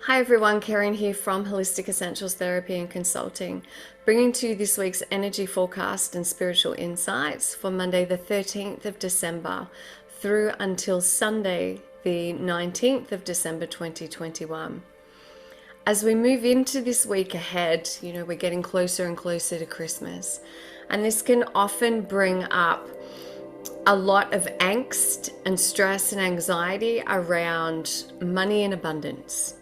Hi everyone, Karen here from Holistic Essentials Therapy and Consulting, bringing to you this week's energy forecast and spiritual insights for Monday the 13th of December through until Sunday the 19th of December 2021. As we move into this week ahead, we're getting closer and closer to Christmas, and this can often bring up a lot of angst and stress and anxiety around money and abundance.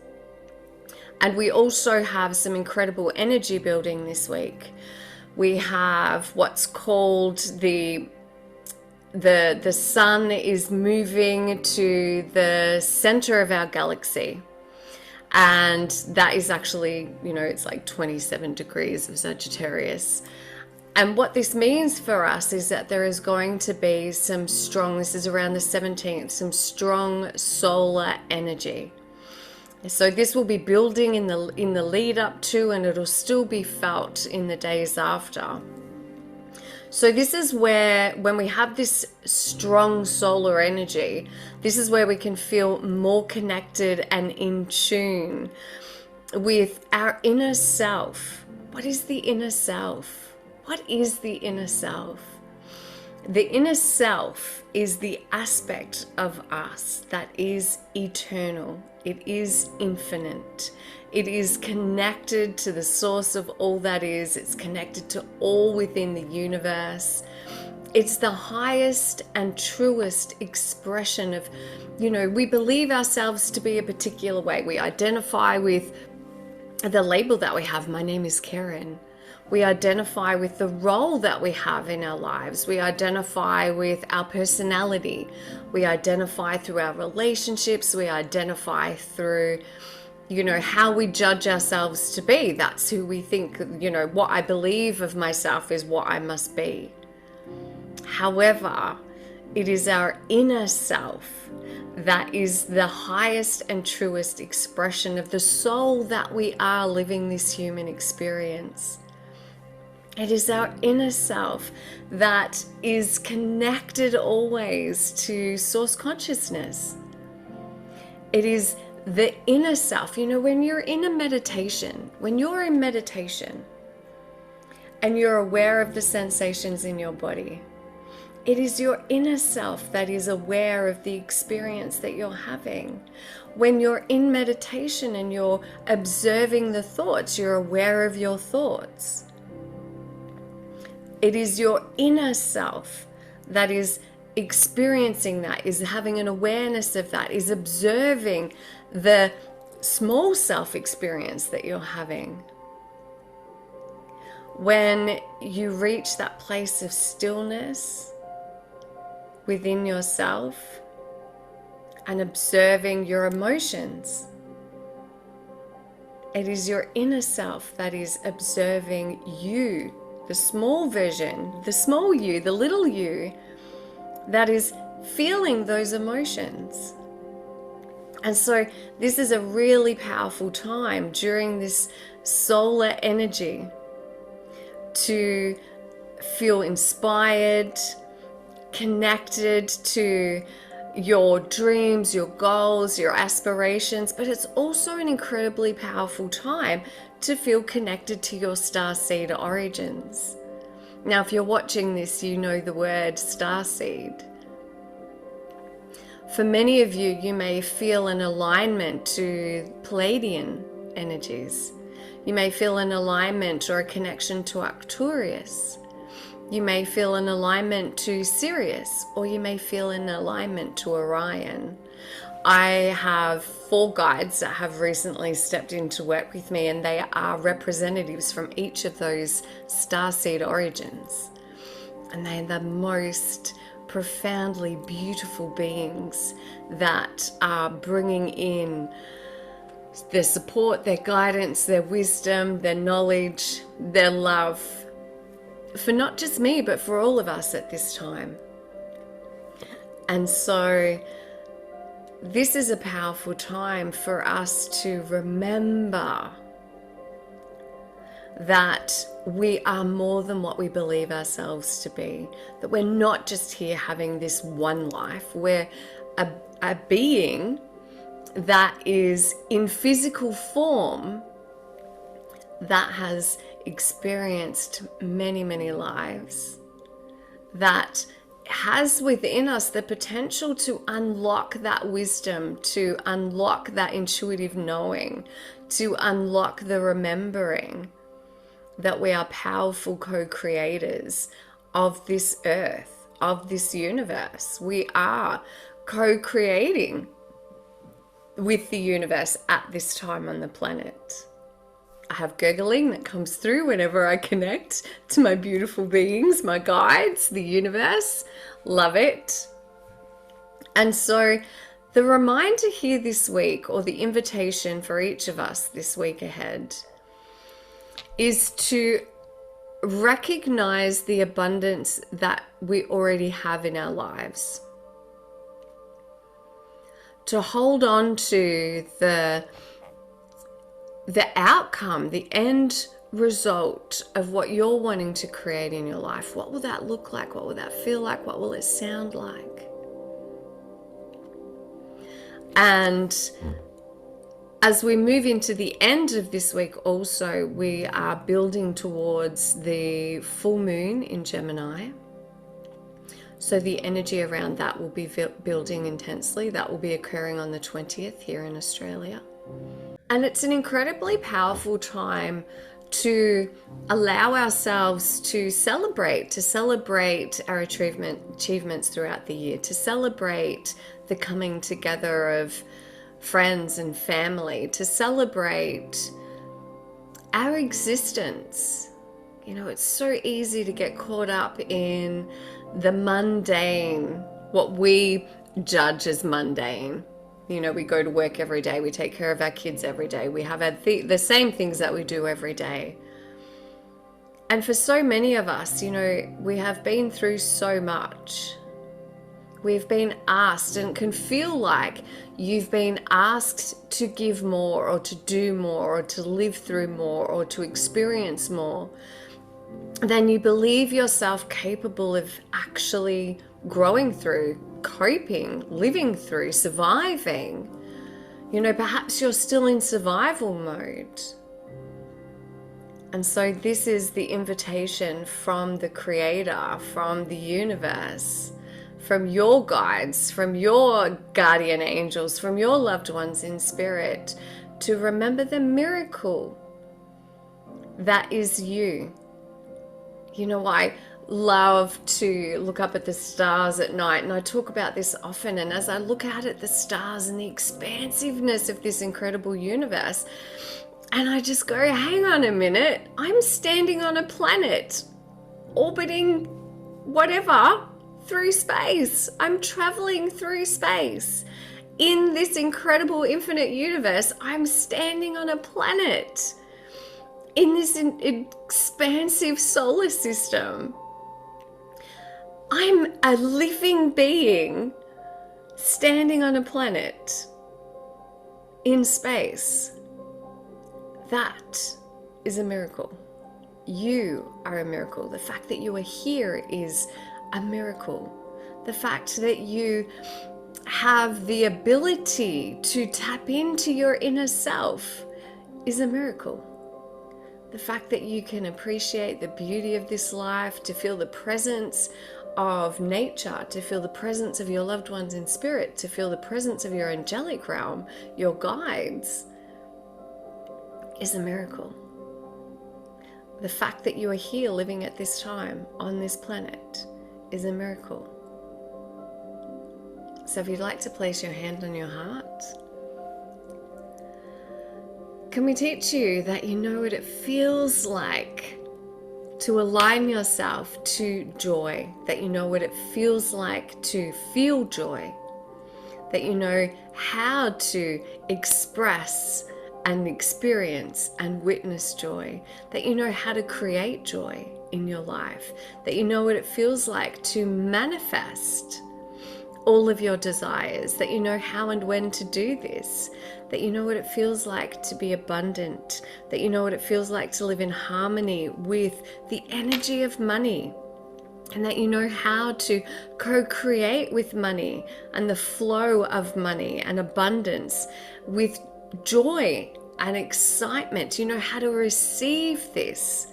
And we also have some incredible energy building this week. We have what's called the sun is moving to the center of our galaxy. And that is actually, it's like 27 degrees of Sagittarius. And what this means for us is that there is going to be this is around the 17th, some strong solar energy. So this will be building in the lead up to, and it'll still be felt in the days after. So this is where, when we have this strong solar energy, this is where we can feel more connected and in tune with our inner self. What is the inner self? What is the inner self? The inner self is the aspect of us that is eternal. It is infinite. It is connected to the source of all that is. It's connected to all within the universe. It's the highest and truest expression of, we believe ourselves to be a particular way. We identify with the label that we have. My name is Karen. We identify with the role that we have in our lives. We identify with our personality. We identify through our relationships. We identify through, how we judge ourselves to be. That's who we think, what I believe of myself is what I must be. However, it is our inner self that is the highest and truest expression of the soul that we are living this human experience. It is our inner self that is connected always to source consciousness. It is the inner self. When you're in meditation and you're aware of the sensations in your body, it is your inner self that is aware of the experience that you're having. When you're in meditation and you're observing the thoughts, you're aware of your thoughts. It is your inner self that is experiencing that, is having an awareness of that, is observing the small self experience that you're having. When you reach that place of stillness within yourself and observing your emotions, it is your inner self that is observing you. The small version, the small you, the little you, that is feeling those emotions. And so this is a really powerful time during this solar energy to feel inspired, connected to your dreams, your goals, your aspirations, but it's also an incredibly powerful time to feel connected to your starseed origins. Now, if you're watching this, you know the word starseed. For many of you, you may feel an alignment to Pleiadian energies. You may feel an alignment or a connection to Arcturus. You may feel an alignment to Sirius, or you may feel an alignment to Orion. I have 4 guides that have recently stepped in to work with me, and they are representatives from each of those starseed origins. And they're the most profoundly beautiful beings that are bringing in their support, their guidance, their wisdom, their knowledge, their love, for not just me, but for all of us at this time. And so this is a powerful time for us to remember that we are more than what we believe ourselves to be, that we're not just here having this one life. We're a being that is in physical form, that has experienced many, many lives, that has within us the potential to unlock that wisdom, to unlock that intuitive knowing, to unlock the remembering that we are powerful co-creators of this earth, of this universe. We are co-creating with the universe at this time on the planet. I have gurgling that comes through whenever I connect to my beautiful beings, my guides, the universe. Love it. And so the reminder here this week, or the invitation for each of us this week ahead, is to recognize the abundance that we already have in our lives. To hold on to the outcome, the end result of what you're wanting to create in your life. What will that look like? What will that feel like? What will it sound like? And as we move into the end of this week also, we are building towards the full moon in Gemini. So the energy around that will be building intensely. That will be occurring on the 20th here in Australia. And it's an incredibly powerful time to allow ourselves to celebrate our achievements throughout the year, to celebrate the coming together of friends and family, to celebrate our existence. You know, it's so easy to get caught up in the mundane, what we judge as mundane. You know, we go to work every day, we take care of our kids every day, we have the same things that we do every day. And for so many of us, you know, we have been through so much. We've been asked, and it can feel like you've been asked to give more, or to do more, or to live through more, or to experience more than you believe yourself capable of actually growing through, coping, living through, surviving. You know, perhaps you're still in survival mode. And so this is the invitation from the Creator, from the universe, from your guides, from your guardian angels, from your loved ones in spirit, to remember the miracle that is you. You know, I love to look up at the stars at night, and I talk about this often. And as I look out at the stars and the expansiveness of this incredible universe, and I just go, hang on a minute, I'm standing on a planet orbiting whatever through space. I'm traveling through space. In this incredible infinite universe, I'm standing on a planet in this expansive solar system. I'm a living being standing on a planet in space. That is a miracle. You are a miracle. The fact that you are here is a miracle. The fact that you have the ability to tap into your inner self is a miracle. The fact that you can appreciate the beauty of this life, to feel the presence of nature, to feel the presence of your loved ones in spirit, to feel the presence of your angelic realm, your guides, is a miracle. The fact that you are here living at this time on this planet is a miracle. So if you'd like to place your hand on your heart, can we teach you that you know what it feels like to align yourself to joy, that you know what it feels like to feel joy, that you know how to express and experience and witness joy, that you know how to create joy in your life, that you know what it feels like to manifest all of your desires, that you know how and when to do this, that you know what it feels like to be abundant, that you know what it feels like to live in harmony with the energy of money, and that you know how to co-create with money and the flow of money and abundance with joy and excitement. You know how to receive this,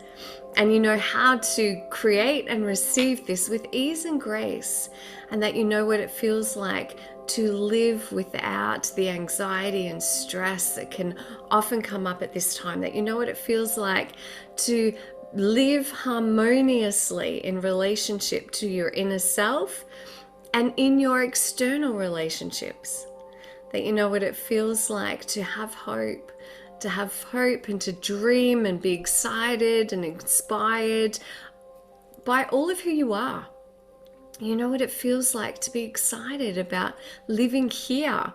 and you know how to create and receive this with ease and grace, and that you know what it feels like to live without the anxiety and stress that can often come up at this time, that you know what it feels like to live harmoniously in relationship to your inner self and in your external relationships, that you know what it feels like to have hope, and to dream and be excited and inspired by all of who you are. You know what it feels like to be excited about living here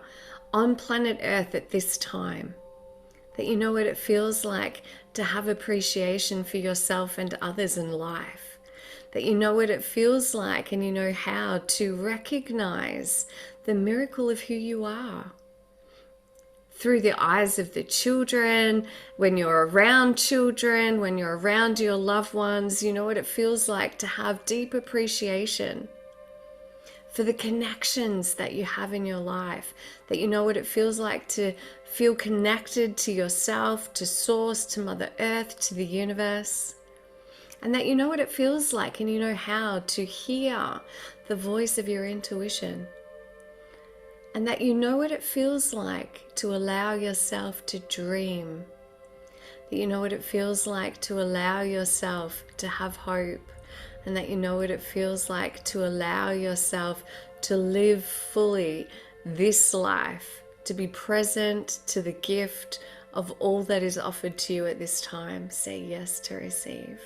on planet Earth at this time. That you know what it feels like to have appreciation for yourself and others in life. That you know what it feels like, and you know how to recognize the miracle of who you are through the eyes of the children, when you're around children, when you're around your loved ones. You know what it feels like to have deep appreciation for the connections that you have in your life, that you know what it feels like to feel connected to yourself, to Source, to Mother Earth, to the universe, and that you know what it feels like, and you know how to hear the voice of your intuition, and that you know what it feels like to allow yourself to dream, that you know what it feels like to allow yourself to have hope, and that you know what it feels like to allow yourself to live fully this life, to be present to the gift of all that is offered to you at this time. Say yes to receive.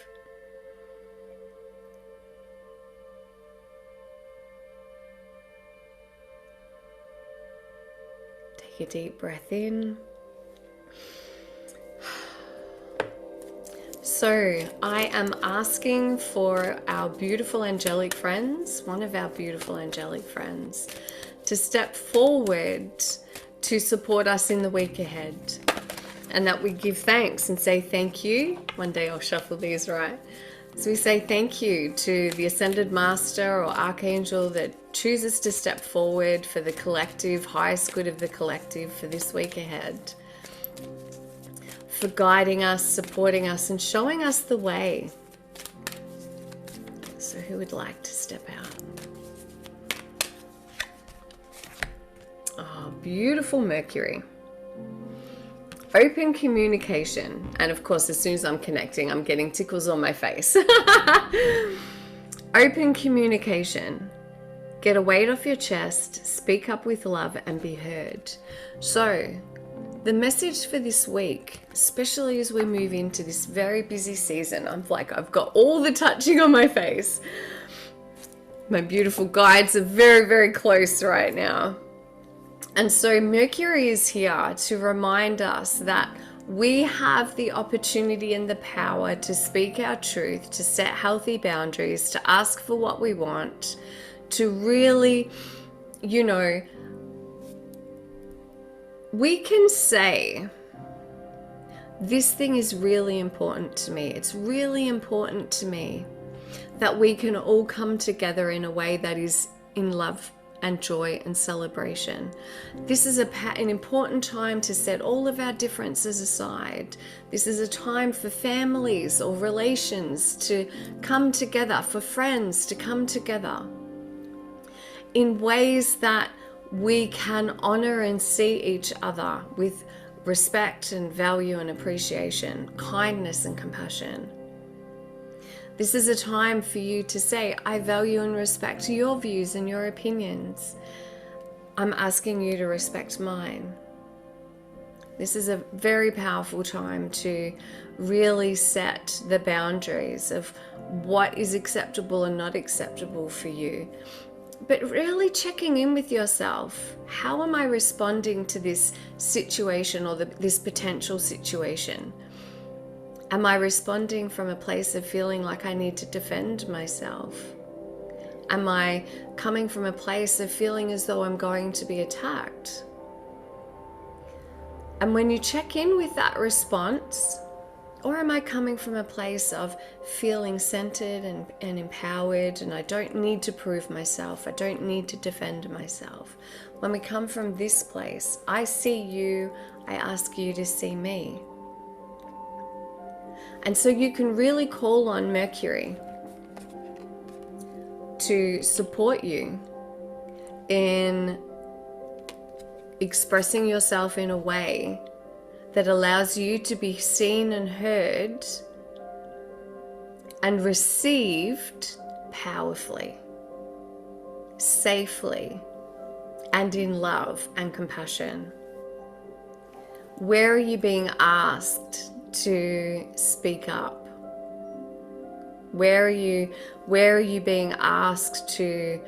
Take a deep breath in. So I am asking for our beautiful angelic friends, one of our beautiful angelic friends, to step forward to support us in the week ahead, and that we give thanks and say thank you. One day I'll shuffle these, right? So we say thank you to the Ascended Master or Archangel that chooses to step forward for the collective, highest good of the collective for this week ahead, for guiding us, supporting us, and showing us the way. So who would like to step out? Oh, beautiful Mercury. Open communication. And of course, as soon as I'm connecting, I'm getting tickles on my face. Open communication. Get a weight off your chest, speak up with love, and be heard. So, the message for this week, especially as we move into this very busy season, I've got all the touching on my face. My beautiful guides are very, very close right now. And so Mercury is here to remind us that we have the opportunity and the power to speak our truth, to set healthy boundaries, to ask for what we want, to really, we can say, this thing is really important to me. It's really important to me that we can all come together in a way that is in love and joy and celebration. This is an important time to set all of our differences aside. This is a time for families or relations to come together, for friends to come together in ways that we can honor and see each other with respect and value and appreciation, kindness and compassion. This is a time for you to say, I value and respect your views and your opinions. I'm asking you to respect mine. This is a very powerful time to really set the boundaries of what is acceptable and not acceptable for you. But really checking in with yourself. How am I responding to this situation or this potential situation? Am I responding from a place of feeling like I need to defend myself? Am I coming from a place of feeling as though I'm going to be attacked? And when you check in with that response, Or am I coming from a place of feeling centered and empowered, and I don't need to prove myself, I don't need to defend myself? When we come from this place, I see you, I ask you to see me. And so you can really call on Mercury to support you in expressing yourself in a way that allows you to be seen and heard and received powerfully, safely, and in love and compassion. Where are you being asked to speak up? Where are you being asked to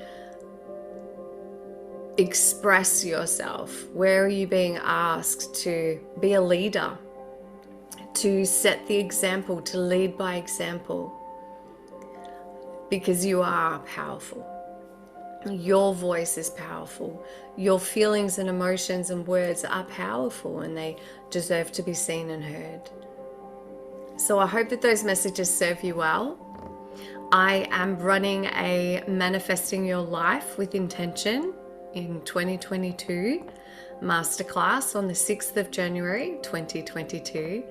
express yourself? Where are you being asked to be a leader, to set the example, to lead by example? Because you are powerful. Your voice is powerful. Your feelings and emotions and words are powerful, and they deserve to be seen and heard. So I hope that those messages serve you well. I am running a Manifesting Your Life with Intention in 2022 Masterclass on the 6th of January 2022.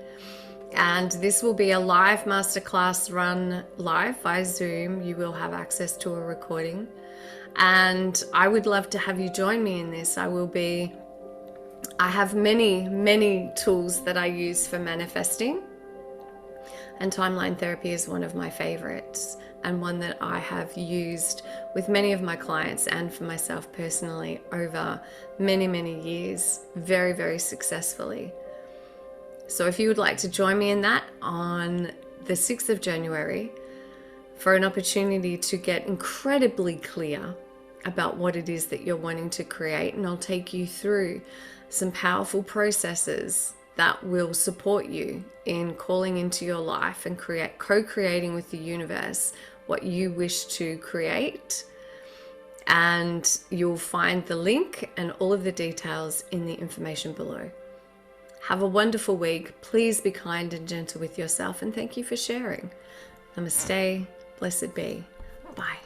And this will be a live masterclass run live via Zoom. You will have access to a recording. And I would love to have you join me in this. I have many tools that I use for manifesting. And timeline therapy is one of my favorites, and one that I have used with many of my clients and for myself personally over many years, very successfully. So if you would like to join me in that on the 6th of January for an opportunity to get incredibly clear about what it is that you're wanting to create, and I'll take you through some powerful processes that will support you in calling into your life and co-creating with the universe what you wish to create. And you'll find the link and all of the details in the information below. Have a wonderful week. Please be kind and gentle with yourself, and thank you for sharing. Namaste. Blessed be. Bye.